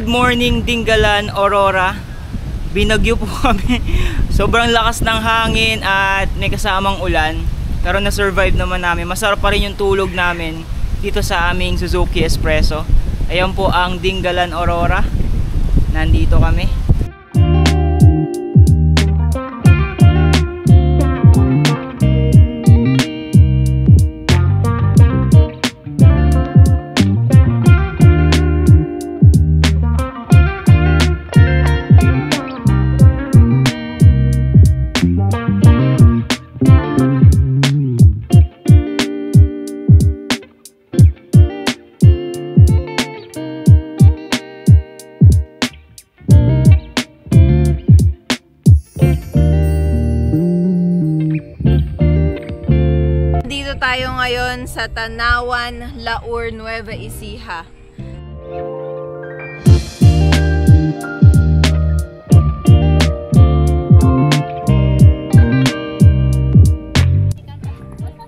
Good morning, Dingalan, Aurora. Binagyo po kami. Sobrang lakas ng hangin at may kasamang ulan. Pero na-survive naman namin. Masarap pa rin yung tulog namin dito sa aming Suzuki Espresso. Ayan po ang Dingalan, Aurora. Nandito kami. Tayo ngayon sa Tanawan, Laur, Nueva Ecija.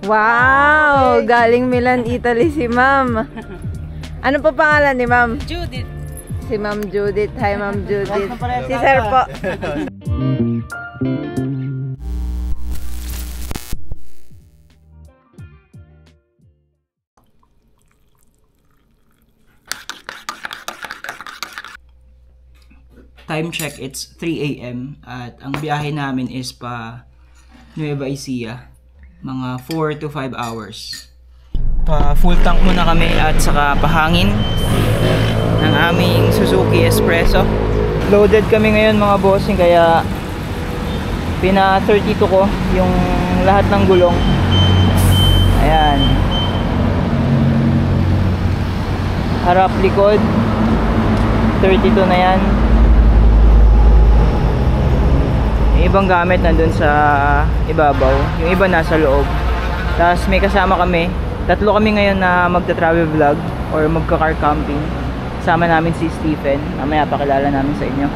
Wow! Galing Milan, Italy si Ma'am. Ano pa pangalan ni Ma'am? Judith. Si Ma'am Judith. Hi Ma'am Judith. Si Sir po. Time check, it's 3 AM at ang biyahe namin is pa Nueva Ecija, mga 4 to 5 hours. Pa full tank muna kami at saka pahangin ng aming Suzuki Espresso. Loaded kami ngayon mga bossing, kaya pina 32 ko yung lahat ng gulong. Ayan, harap likod 32 na yan. Ibang gamit nandun sa ibabaw, yung iba nasa loob. Tapos may kasama kami, tatlo kami ngayon na magta-travel vlog or magka-car camping. Kasama namin si Stephen, mamaya pakilala namin sa inyo.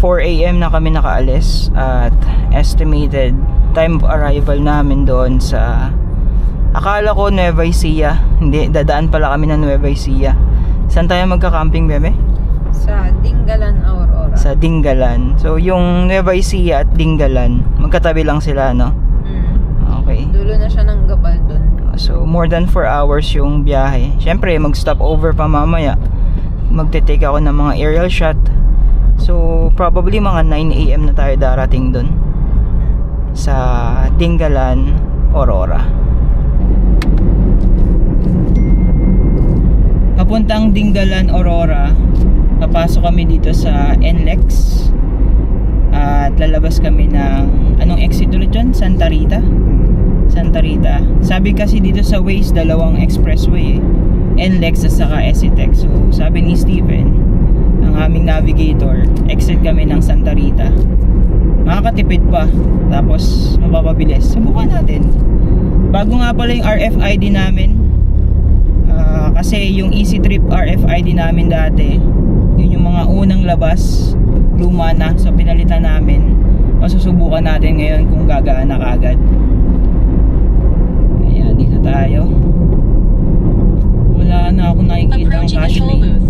4 AM na kami nakaalis at estimated time of arrival namin doon sa, akala ko Nueva Ecija, hindi, dadaan pala kami ng Nueva Ecija. Saan tayo magka-camping, bebe? Sa Dingalan, Aurora. Sa Dingalan. So yung Nueva Ecija at Dingalan, magkatabi lang sila, no? Okay. Dulo na siya ng Gabal dun. So more than 4 hours yung biyahe. Siyempre mag-stop over pa mamaya. Magte-take ako ng mga aerial shot. So probably mga 9 AM na tayo darating dun sa Dingalan, Aurora. Papuntang Dingalan, Aurora, papasok kami dito sa NLEX at lalabas kami ng, anong exit ulit yun? Santa Rita? Santa Rita. Sabi kasi dito sa Waze, dalawang expressway, NLEX at saka ECTEC. So sabi ni Steven, ang aming navigator, exit kami ng Santa Rita. Makakatipid pa, tapos mapapabilis. Subukan natin. Bago nga pala yung RFID namin, kasi yung Easy Trip RFID namin dati, yun yung mga unang labas, luma na, so pinalitan namin. Masusubukan natin ngayon kung gagaan na kagad. Ayan, dito tayo. Wala na akong nakikita ang cash lane.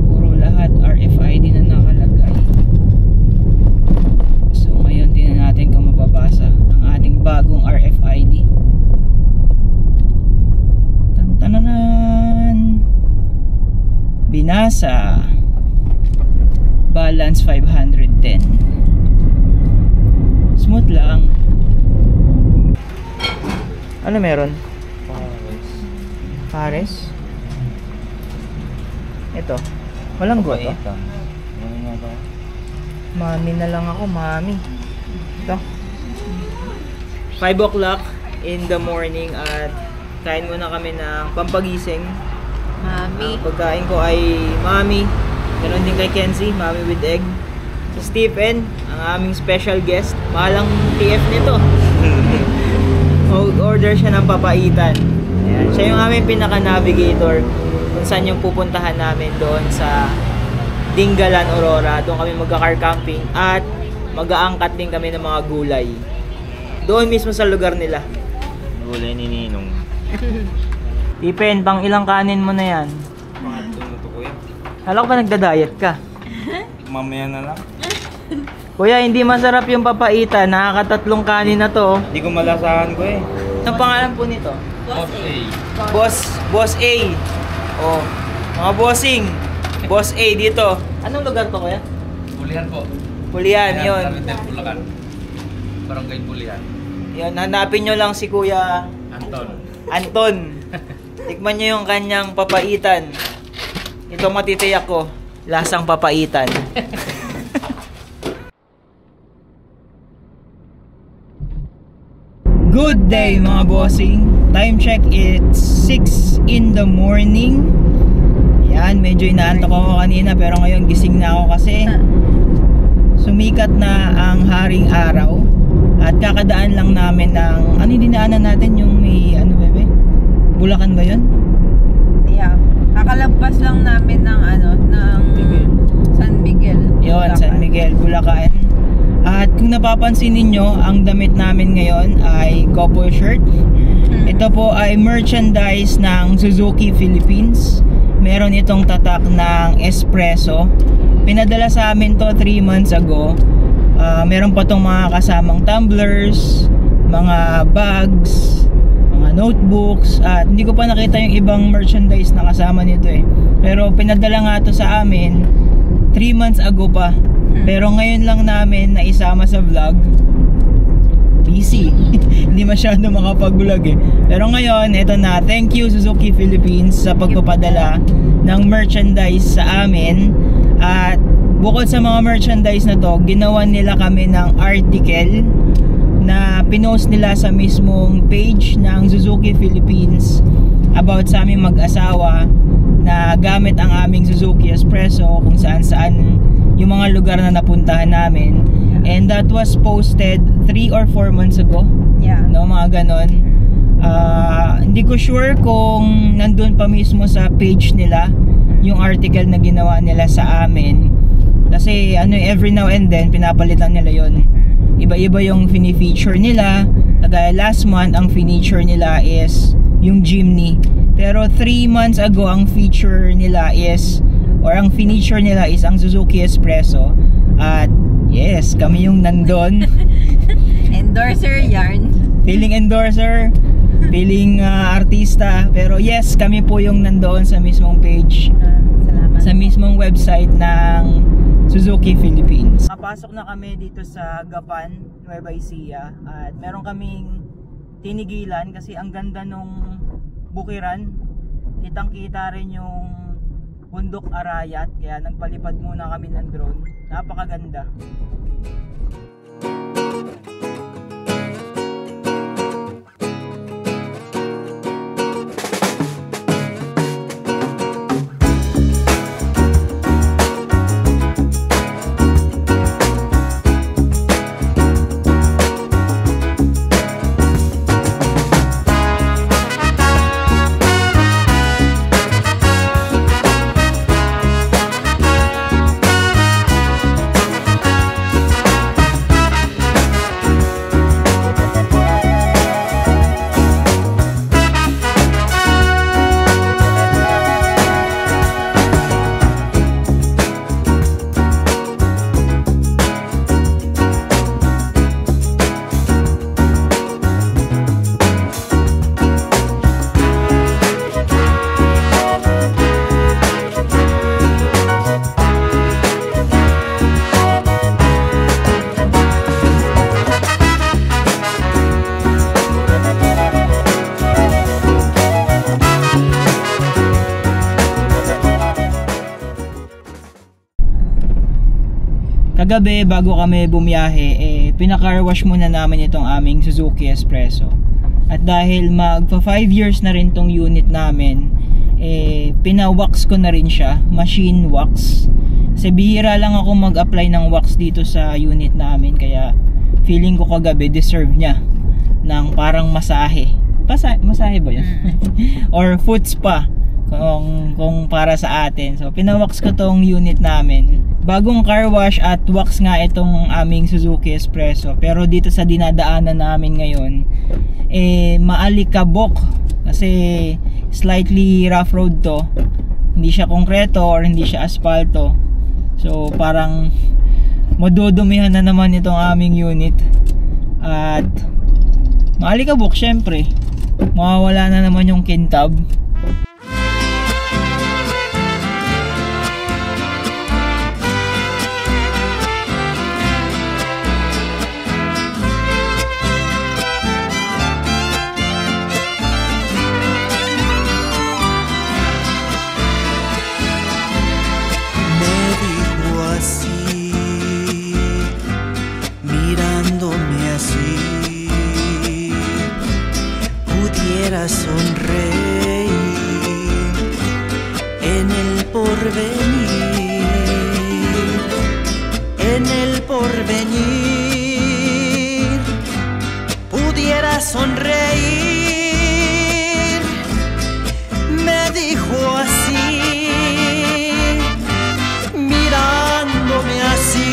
Puro lahat RFID na nakalagay. So ngayon tingnan natin kung mababasa ang ating bagong RFID. Tananan, binasa, balance 510. Smooth lang. Ano meron? Pares. Ito, walang goto. Mami na lang ako, mami. Ito 5 o'clock in the morning at kain muna kami ng pampagising. Mami. Ang pagkain ko ay mami. Ganon din kay Kenzie, mami with egg. Si Stephen, ang aming special guest. Mahalang TF nito. Order siya ng papaitan. Ayan. Siya yung aming pinaka-navigator kung saan yung pupuntahan namin doon sa Dingalan, Aurora. Doon kami magka-car camping at mag-aangkat din kami ng mga gulay. Doon mismo sa lugar nila. Gulay ni Ninong. Tipen, pang ilang kanin mo na yan? Pangatlo na to, kuya. Alam ko ba nagda-diet ka? Mamaya na lang. Kuya, hindi masarap yung papaitan. Nakakatatlong kanin na to. Hindi ko malasahan ko eh. Anong pangalan po nito? Boss A. Oh, mga bossing. Boss A dito. Anong lugar to, kuya? Pulihan po. Pulihan, yun. Bulacan. Barangay Pulihan. Yun, hanapin nyo lang si Kuya Anton. Tikman nyo yung kanyang papaitan. Ito matitiyak ko. Lasang papaitan. Good day mga bossing. Time check, it's 6 in the morning. Yan, medyo inaantok ako kanina pero ngayon gising na ako kasi sumikat na ang haring araw. At kakadaan lang namin ng ano yung dinaanan natin, yung may ano bebe? Bulacan ba 'yon? Yeah. Kakalagpas lang namin ng San Miguel. Yon, San Miguel, Bulacan. At kung napapansin ninyo, ang damit namin ngayon ay couple shirt. Ito po ay merchandise ng Suzuki Philippines. Meron itong tatak ng espresso. Pinadala sa amin to 3 months ago. Meron pa tong mga kasamang tumblers, mga bags, mga notebooks, at hindi ko pa nakita yung ibang merchandise na kasama nito eh. Pero pinadala nga to sa amin 3 months ago pa. Pero ngayon lang namin naisama sa vlog. Busy. Hindi masyado makapag-vlog eh. Pero ngayon, eto na. Thank you Suzuki Philippines sa pagpapadala ng merchandise sa amin. At bukod sa mga merchandise na to, ginawan nila kami ng article na pinost nila sa mismong page ng Suzuki Philippines about sa aming mag-asawa na gamit ang aming Suzuki Espresso kung saan-saan yung mga lugar na napuntahan namin. And that was posted 3 or 4 months ago. Yeah. No, mga ganon. Hindi ko sure kung nandun pa mismo sa page nila yung article na ginawa nila sa amin. Kasi every now and then pinapalitan nila yon. Iba-iba yung fini-feature nila. Kagaya last month, ang fini-feature nila is yung Jimny. Pero 3 months ago, ang feature nila is ang finiture nila is ang Suzuki Espresso. At yes, kami yung nandun. Endorser yarn. Feeling endorser, feeling artista. Pero yes, kami po yung nandoon sa mismong page, Salamat. sa mismong website ng Suzuki Philippines. Napasok na kami dito sa Gapan, Nueva Ecija. At meron kaming tinigilan kasi ang ganda nung bukiran. Kitang-kita rin yung Bundok Arayat, kaya nagpalipad muna kami ng drone. Napakaganda. Kagabi bago kami bumiyahe, pinaka-car wash muna namin itong aming Suzuki Espresso. At dahil magpa 5 years na rin tong unit namin, pina-wax ko na rin siya, machine wax. Kasi bihira lang ako mag-apply ng wax dito sa unit namin, kaya feeling ko kagabi deserve niya ng parang masahe. Masahe ba yun? Or foot spa kung para sa atin. So pinawax ko tong unit namin. Bagong car wash at wax nga itong aming Suzuki Espresso. Pero dito sa dinadaanan namin ngayon, maalikabok Kasi slightly rough road to. Hindi siya konkreto or hindi siya asfalto. So parang madudumihan na naman itong aming unit. At maalikabok syempre. Mawawala na naman yung kintab. Sonreír en el porvenir, pudiera sonreír, me dijo así, mirándome así,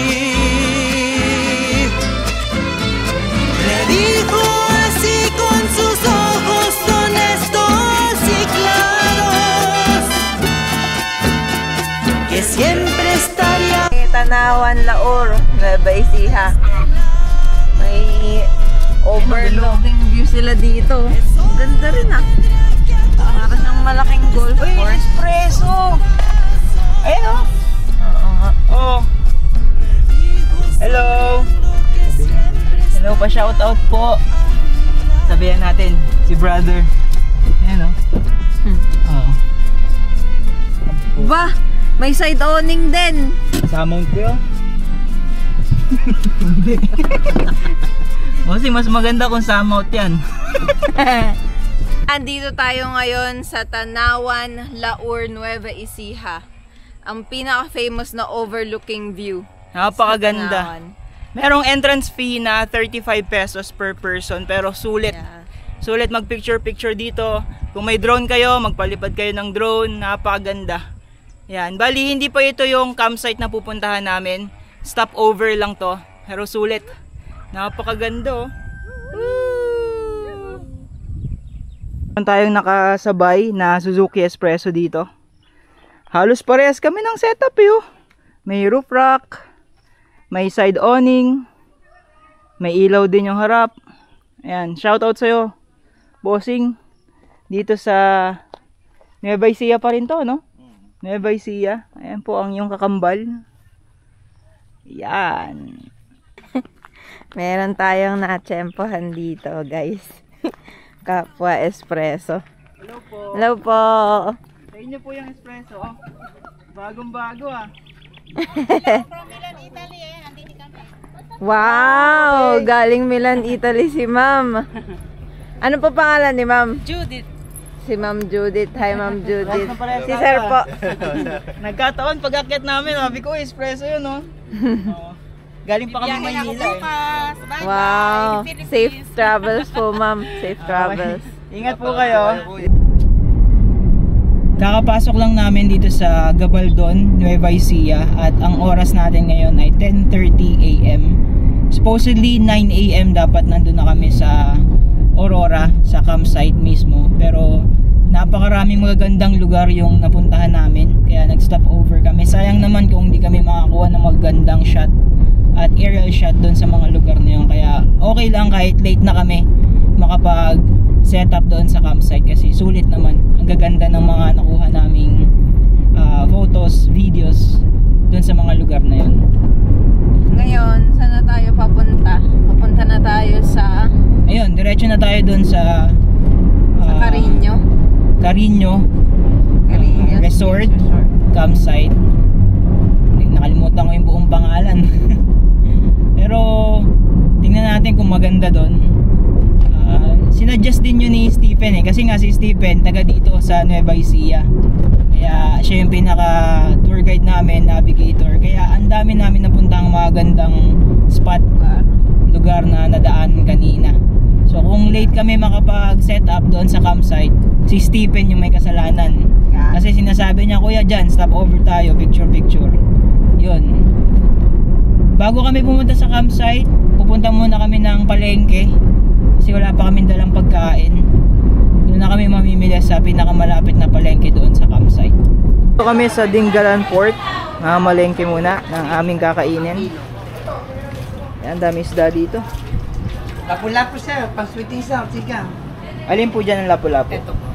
me dijo así con sus ojos honestos y claros, que siempre estaría. Tanawan, Laur, Nueva Ecija. May overlooking view sila dito. Ganda rin ah. Para siyang malaking golf Uy, course. espresso! Ayun o. Oo nga. Oh. Hello. Hello pa, shout out po. Sabihan natin si brother. Ayan o. Oo. Ba, may side awning din. Sa mount ko yun? Hindi. Kasi mas maganda kung sa mount yan. Andito tayo ngayon sa Tanawan, Laur, Nueva Ecija. Ang pinaka-famous na overlooking view. Napakaganda. Tanawan. Merong entrance fee na 35 pesos per person, pero sulit. Yeah. Sulit mag-picture-picture dito. Kung may drone kayo, magpalipad kayo ng drone. Napakaganda. Yan. Bali, hindi pa ito yung campsite na pupuntahan namin. Stop over lang to. Pero sulit. Napakaganda oh. Woo! Meron tayong nakasabay na Suzuki Espresso dito. Halos parehas kami ng setup eh oh. May roof rack. May side awning. May ilaw din yung harap. Ayan. Shoutout sa'yo, bossing. Dito sa Nueva Ecija pa rin to, no? Nueva Ecija. Ayan po ang iyong kakambal. Yan. Meron tayong natsempohan dito, guys. Kapwa Espresso. Hello po. Hello po. Sa inyo po yung espresso. Oh. Bagong bago ah. Wow! Galing Milan, Italy si ma'am. Ano pa pangalan ni ma'am? Judith. Si Ma'am Judith. Hi, Ma'am Judith. Lahat na pala Si tayo, Sir ah. po. Nagkataon pag-akyat namin, sabi ko espresso yun no. Oh. Galing pa kami Maynila eh. Wow. Safe travels po, ma'am. Safe travels. Ingat po kayo. Kakapasok lang namin dito sa Gabaldon, Nueva Ecija at ang oras natin ngayon ay 10:30 AM. Supposedly 9 AM dapat nandun na kami sa Aurora, sa campsite mismo. Pero napakaraming magagandang lugar yung napuntahan namin. Kaya nag-stop over kami. Sayang naman kung hindi kami makakuha ng magandang shot at aerial shot doon sa mga lugar na yun. Kaya okay lang kahit late na kami makapag setup doon sa campsite kasi sulit naman. Ang gaganda ng mga nakuha naming photos, videos doon sa mga lugar na yun. Ngayon, saan na tayo papunta? Papunta na tayo sa Ayun, diretso na tayo doon sa Carino. Carino Resort campsite. Nakalimutan ko yung buong pangalan. Pero tingnan natin kung maganda doon. Sinuggest din yun ni Stephen eh. Kasi nga si Stephen taga dito sa Nueva Ecija. Kaya siya yung pinaka tour guide namin, navigator. Kaya ang dami namin napuntang magandang spot, lugar na nadaan kanina. So kung late kami makapag-set up doon sa campsite, si Stephen yung may kasalanan. Kasi sinasabi niya, kuya dyan, stop over tayo, picture. Yun. Bago kami pumunta sa campsite, pupunta muna kami ng palengke. Kasi wala pa kaming dalang pagkain. Doon Doon na kami mamimili sa pinakamalapit na palengke doon sa campsite. Dito kami sa Dingalan Port. Mamalengke muna ng aming kakainin. Yan, dami isda dito. Lapu-lapu sir, pang-sweeting sa sigang. Alin po dyan ang lapu-lapu? Ito po.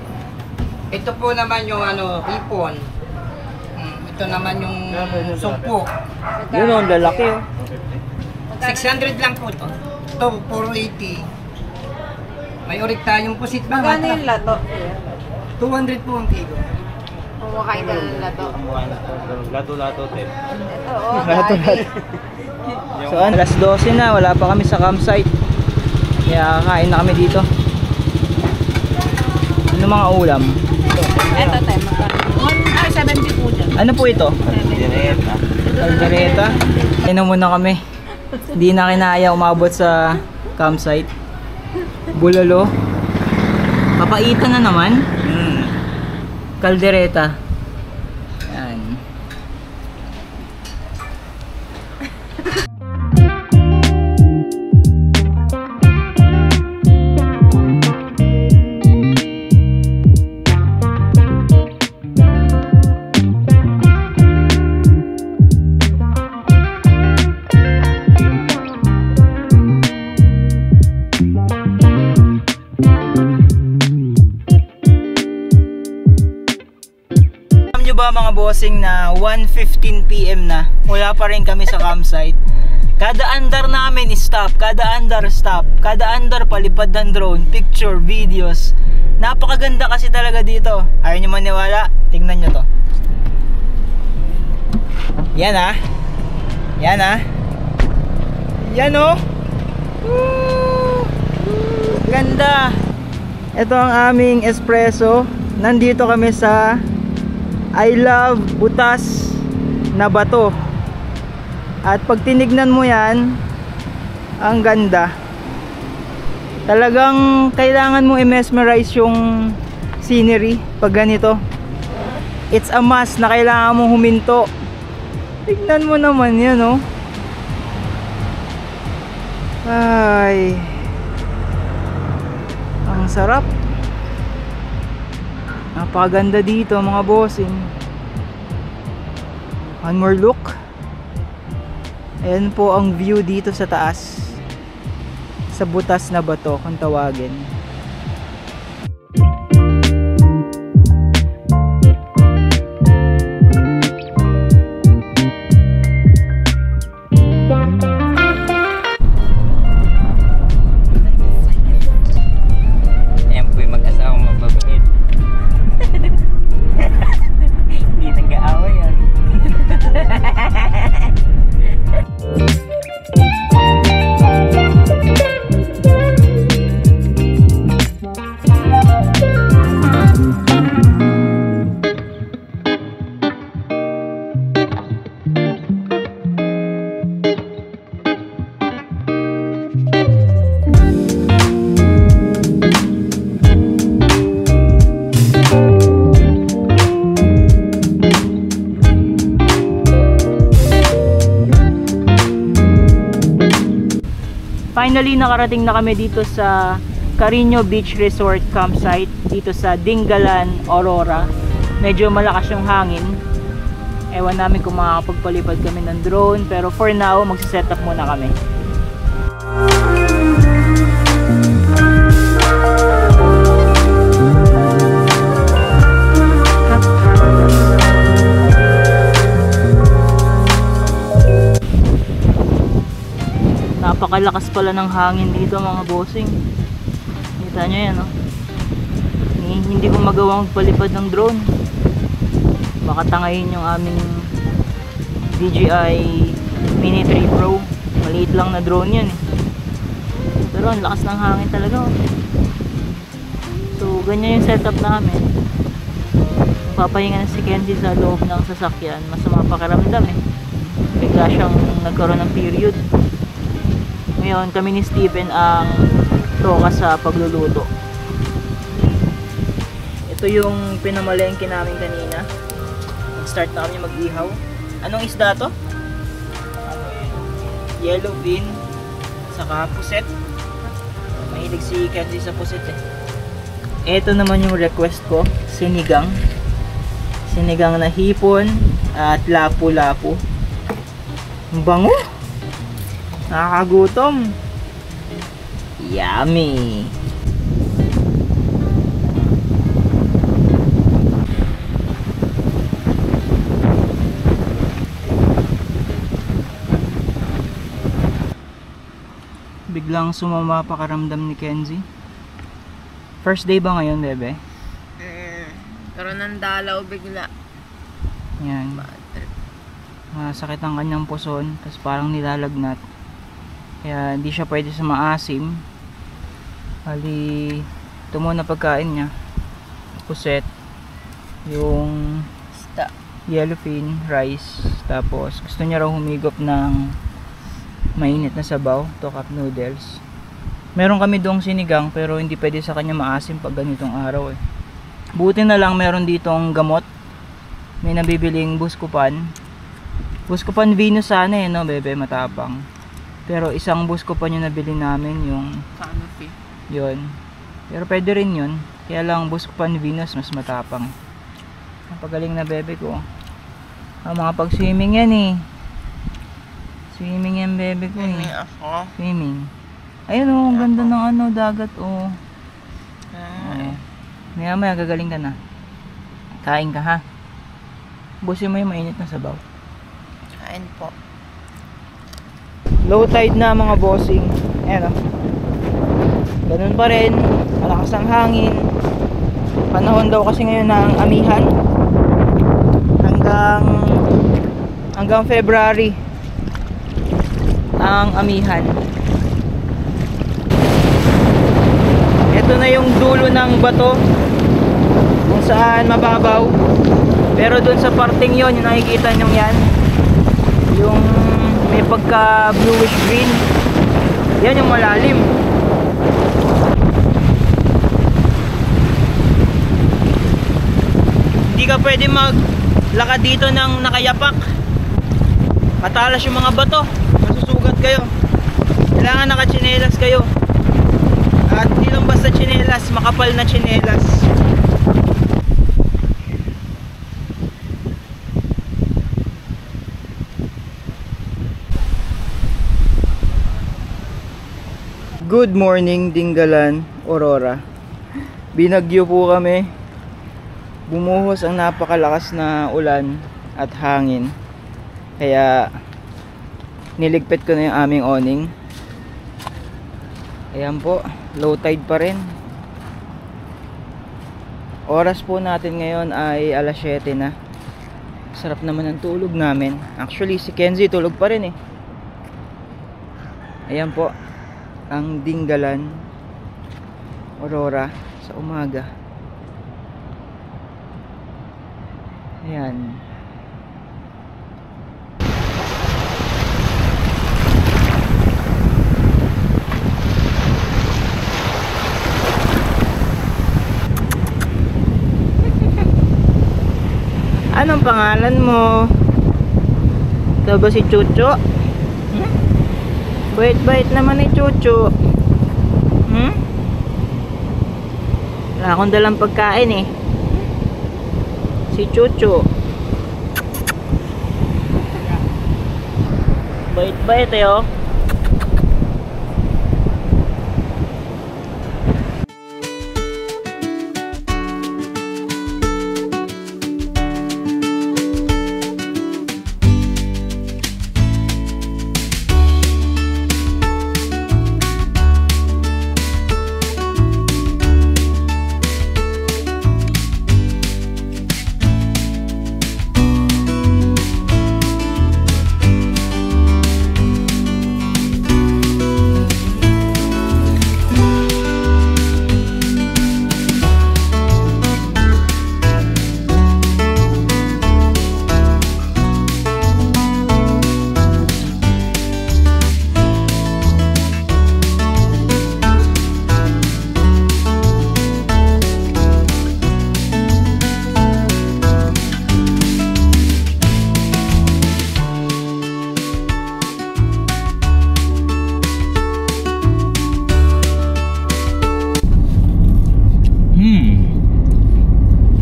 Ito po naman yung hipon. Ito naman yung sumpo. Yun o, lalaki oh. 600 lang po to. Ito, 480. May urik tayong pusit ba? Magkano yung lato? 200 po ang kilo. Kumakain ka ng lato. Lato-lato, Ted. Ito, oh, Lahat-lahat. dami. So, alas 12 na, wala pa kami sa campsite. Kaya kain na kami dito. Ano mga ulam? Ito, tayo, magkano? 70 po dyan. Ano po ito? Caldereta. Kaya muna kami. Hindi na kinaya umabot sa campsite. Bulalo. Papaitan na naman. Caldereta. Yan. Ba mga bossing na 1:15 PM na, wala pa rin kami sa campsite. Kada andar namin stop, kada andar stop, kada andar palipad ng drone, picture, videos. Napakaganda kasi talaga dito. Ayaw nyo maniwala, tingnan nyo to. Yan ah. Yan ah. Yan oh. Ganda. Ito ang aming espresso. Nandito kami sa I love butas na bato. At pag tinignan mo yan, ang ganda. Talagang kailangan mo i-mesmerize yung scenery pag ganito. It's a must na kailangan mo huminto. Tignan mo naman yan oh. Ay, ang sarap. Napakaganda dito mga bossing. One more look. Ayan po ang view dito sa taas. Sa butas na bato kung tawagin. Ayan po yung mag-asawang mababait. Hindi nag-aaway yan. Finally, nakarating na kami dito sa Carino Beach Resort Campsite dito sa Dingalan, Aurora. Medyo malakas yung hangin. Ewan namin kung makakapagpalipad kami ng drone, pero for now, magsiset up muna kami. Napakalakas pala ng hangin dito mga bossing. Kita nyo yan oh. Hindi ko magawang magpalipad ng drone. Baka tangayin yung aming DJI Mini 3 Pro. Maliit lang na drone yan eh. Pero ang lakas ng hangin talaga oh. So ganyan yung setup namin. Papahinga na si Kenzie sa loob ng sasakyan. Masama pakiramdam eh. Bigla siyang nagkaroon ng period. Ngayon kami ni Stephen ang toka sa pagluluto. Ito yung pinamalengke namin kanina. Start na kami mag-ihaw. Anong isda to? Yellowfin saka puset. Mahilig si Kenzie sa puset eh. Ito naman yung request ko, sinigang. Sinigang na hipon at lapu-lapu. Ang bango! Nakakagutom! Yummy! Biglang sumama pakaramdam ni Kenzie. First day ba ngayon, bebe? Pero nandalaw bigla. Yan. Sakit ang kanyang puson, tapos parang nilalagnat. Kaya hindi siya pwede sa maasim. Bali, ito muna pagkain niya. Puset. Yung yellowfin rice. Tapos gusto niya raw humigop ng mainit na sabaw, to cup noodles. Meron kami doong sinigang pero hindi pwede sa kanya maasim pag ganitong araw eh. Buti na lang meron ditong gamot. May nabibiling Buscopan. Buscopan Venus sana eh, no, bebe, matapang. Pero isang Buscopan yung nabili namin, yung Sanofi. yun. Pero pwede rin yun. Kaya lang Buscopan Venus mas matapang. Ang pagaling na bebe ko. Mga pag-swimming yan eh. Swimming yan bebe ko eh. Ako. Swimming. Ayun oh, ang ganda ng ano, dagat oh. Maya gagaling ka na. Kain ka ha. Busin mo yung mainit na sabaw. Kain po. Low tide na mga bossing. Ayan oh. Ganun pa rin. Malakas ang hangin. Panahon daw kasi ngayon ng amihan. Hanggang February ang amihan. Ito na yung dulo ng bato kung saan mababaw, pero dun sa parting yon, yung nakikita nyo yan, yung may pagka bluish green, yan yung malalim. Hindi ka pwede maglakad dito ng nakayapak, matalas yung mga bato, masusugat kayo. Kailangan nakatsinelas kayo. At hindi lang basta tsinelas, makapal na tsinelas. Good morning, Dingalan, Aurora. Binagyo po kami. Bumuhos ang napakalakas na ulan at hangin. Kaya niligpit ko na yung aming awning. Ayan po, low tide pa rin. Oras po natin ngayon ay alas 7 na. Sarap naman ang tulog namin. Actually si Kenzie tulog pa rin eh. Ayan po ang Dingalan, Aurora sa umaga. Ayan. Anong pangalan mo? Ito ba si Chucho? Bait-bait naman ni Chucho. Wala akong dalang pagkain eh. Si Chucho. Bait-bait eh oh.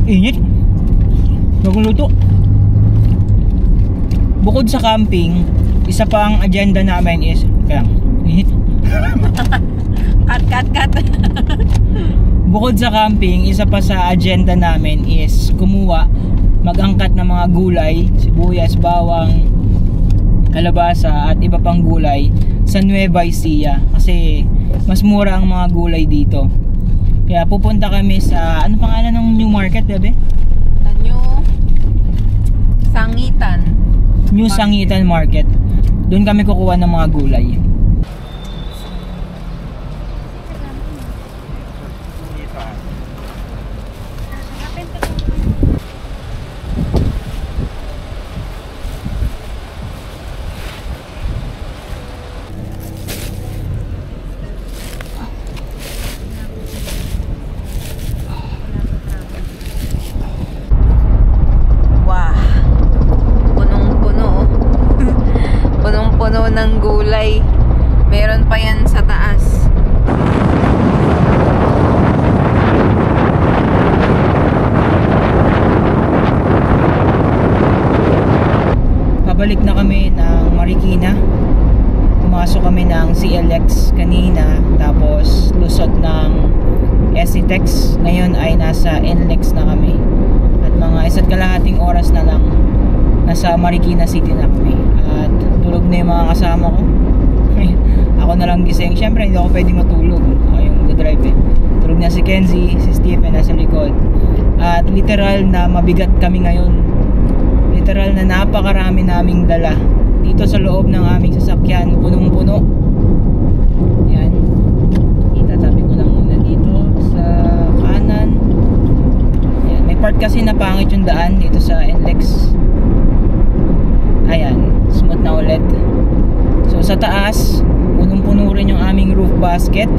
Init. Bagong luto. Bukod sa camping, isa pa ang agenda namin is, kaya, init. Cut. Bukod sa camping, isa pa sa agenda namin is kumuha, mag-angkat ng mga gulay, sibuyas, bawang, kalabasa at iba pang gulay sa Nueva Ecija kasi mas mura ang mga gulay dito. Kaya pupunta kami sa, ano pangalan ng new market, bebe? New Sangitan Market. Doon kami kukuha ng mga gulay. Punong-puno ng gulay. Meron pa yan sa taas. Pabalik na kami ng Marikina. Pumasok kami ng CLX kanina, tapos lusot ng SCTEX. Ngayon ay nasa NLEX na kami. At mga 1.5 oras na lang nasa Marikina City na kami. At tulog na yung mga kasama ko. Ako na lang gising. Siyempre hindi ako pwedeng matulog. Ako yung drive eh. Tulog na si Kenzie, si Stephen nasa likod. At literal na mabigat kami ngayon. Literal na napakarami naming dala. Dito sa loob ng aming sasakyan, punong-puno. Yan. Itatabi ko lang muna dito sa kanan. Yan. May part kasi na pangit yung daan dito sa NLEX. Ayan, smooth na ulit. So sa taas, punong-puno rin yung aming roof basket.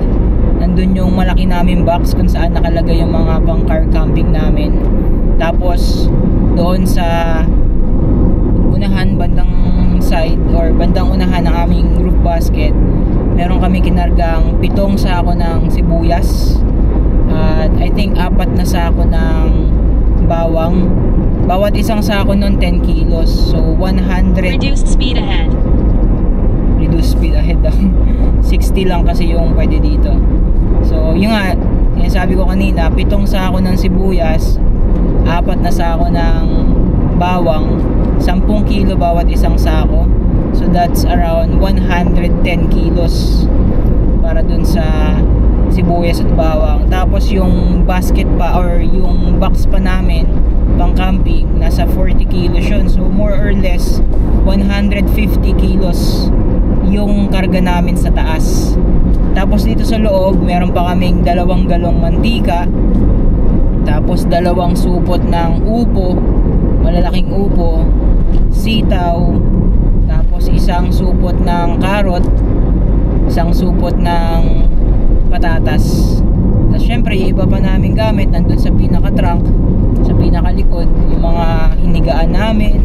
Nandun yung malaki naming box kung saan nakalagay yung mga pang car camping namin. Tapos doon sa unahan, bandang side or bandang unahan ng aming roof basket, meron kami kinargang 7 sako ng sibuyas. At I think 4 na sako ng bawang. Bawat isang sako nun 10 kilos. So 100. Reduced speed ahead. Reduced speed ahead daw. 60 lang kasi yung pwede dito. So yun nga, yung sabi ko kanina, 7 sako ng sibuyas, 4 na sako ng bawang, 10 kilo bawat isang sako. So that's around 110 kilos para dun sa sibuyas at bawang. Tapos yung basket pa or yung box pa namin pang camping, nasa 40 kilos yun. So more or less 150 kilos yung karga namin sa taas. Tapos dito sa loob, meron pa kaming 2 galong mantika, tapos 2 supot ng upo, malalaking upo, sitaw, tapos 1 supot ng karot, 1 supot ng patatas. Tapos syempre yung iba pa namin gamit nandun sa pinaka-trunk, sa pinakalikod, yung mga hinigaan namin,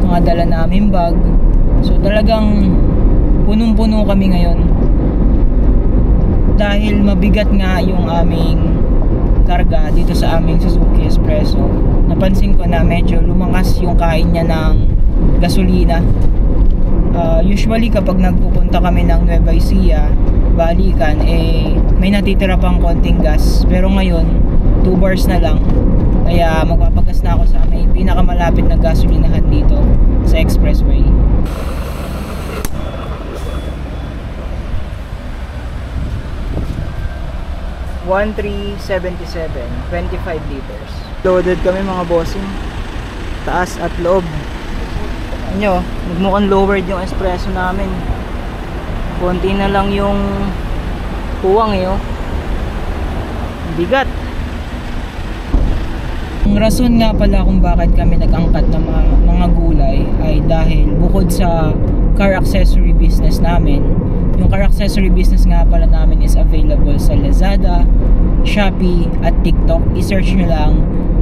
mga dala namin bag. So talagang punong-puno kami ngayon. Dahil mabigat nga yung aming karga dito sa aming Suzuki Espresso, napansin ko na medyo lumakas yung kain niya ng gasolina. Usually kapag nagpupunta kami ng Nueva Ecija, balikan, may natitira pang konting gas. Pero ngayon 2 bars na lang. Kaya magpapagas na ako sa may pinakamalapit na gasolinahan dito sa expressway. $13.77, 25 liters. Loaded kami mga bossing. Taas at loob. Nyo, nagmukhang lowered yung espresso namin. Konti na lang yung puwang oh. Bigat. Ang rason nga pala kung bakit kami nag-angkat ng mga gulay ay dahil bukod sa car accessory business namin, yung car accessory business nga pala namin is available sa Lazada, Shopee at TikTok. I-search nyo lang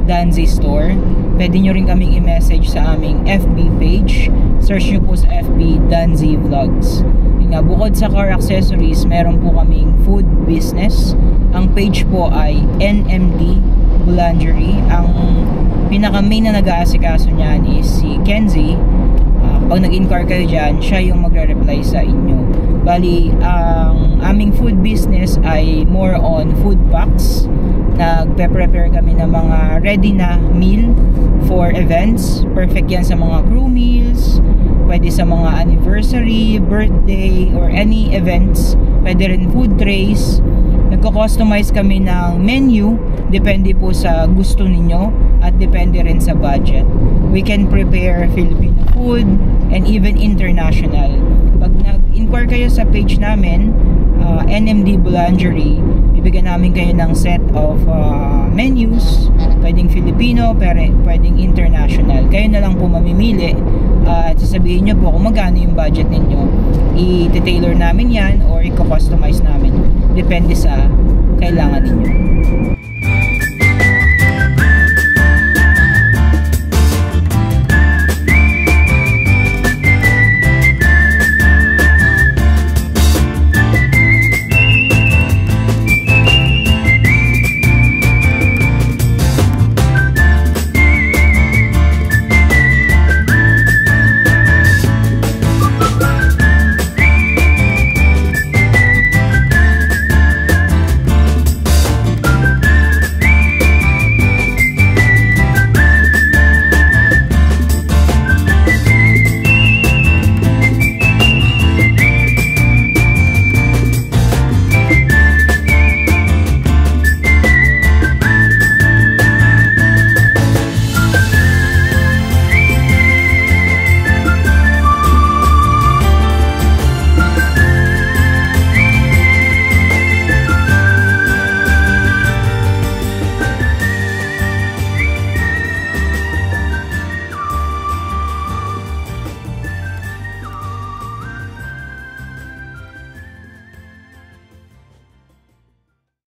Danzi Store. Pwede nyo rin kaming i-message sa aming FB page. Search nyo po sa FB Danzi Vlogs. Yung nga, bukod sa car accessories, meron po kaming food business. Ang page po ay NMD Boulangerie. Ang pinaka-main na nag-aasikaso niyan is si Kenzie. Pag nag-inquire kayo dyan, siya yung magre-reply sa inyo. Bali, ang aming food business ay more on food packs. Nagpe-prepare kami ng mga ready na meal for events. Perfect yan sa mga crew meals, pwede sa mga anniversary, birthday, or any events. Pwede rin food trays. Nagko-customize kami ng menu, depende po sa gusto ninyo at depende rin sa budget. We can prepare Filipino food and even international. Pag nag-inquire kayo sa page namin, NMD Boulangerie, bibigyan namin kayo ng set of menus, pwedeng Filipino, pwedeng international. Kayo na lang po mamimili at sasabihin nyo po kung magkano yung budget ninyo. I-tailor namin yan or i-customize namin. Depende sa kailangan ninyo.